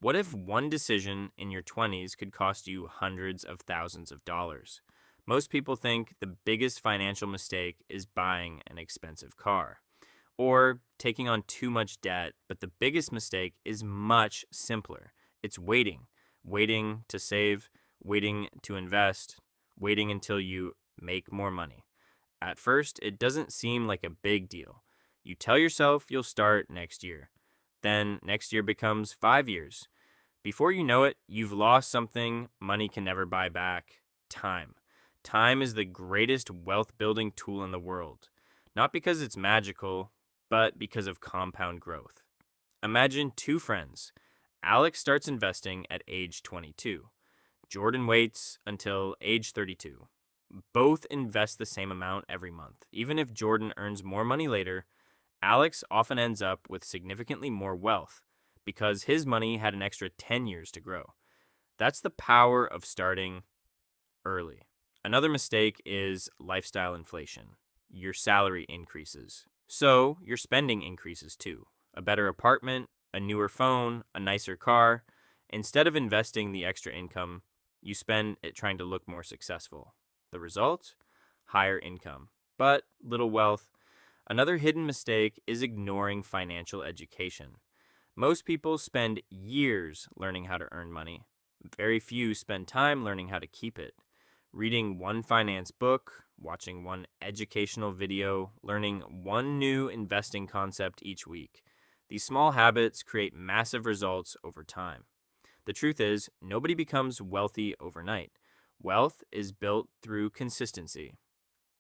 What if one decision in your 20s could cost you hundreds of thousands of dollars? Most people think the biggest financial mistake is buying an expensive car or taking on too much debt, but the biggest mistake is much simpler. It's waiting to save, waiting to invest, waiting until you make more money. At first, it doesn't seem like a big deal. You tell yourself you'll start next year. Then next year becomes 5 years. Before you know it, you've lost something money can never buy back: time. Time is the greatest wealth building tool in the world. Not because it's magical, but because of compound growth. Imagine two friends. Alex starts investing at age 22. Jordan waits until age 32. Both invest the same amount every month. Even if Jordan earns more money later, Alex often ends up with significantly more wealth because his money had an extra 10 years to grow. That's the power of starting early. Another mistake is lifestyle inflation. Your salary increases, so your spending increases too. A better apartment, a newer phone, a nicer car. Instead of investing the extra income, you spend it trying to look more successful. The result? Higher income, but little wealth. Another hidden mistake is ignoring financial education. Most people spend years learning how to earn money. Very few spend time learning how to keep it. Reading one finance book, watching one educational video, learning one new investing concept each week. These small habits create massive results over time. The truth is, nobody becomes wealthy overnight. Wealth is built through consistency.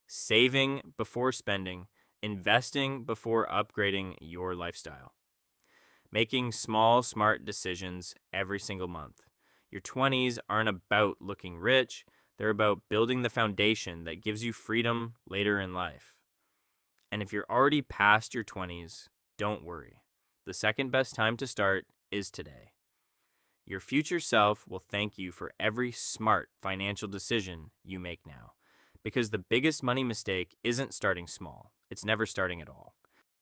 Saving before spending, investing before upgrading your lifestyle. Making small, smart decisions every single month. Your 20s aren't about looking rich, they're about building the foundation that gives you freedom later in life. And if you're already past your 20s, don't worry. The second best time to start is today. Your future self will thank you for every smart financial decision you make now. Because the biggest money mistake isn't starting small, it's never starting at all.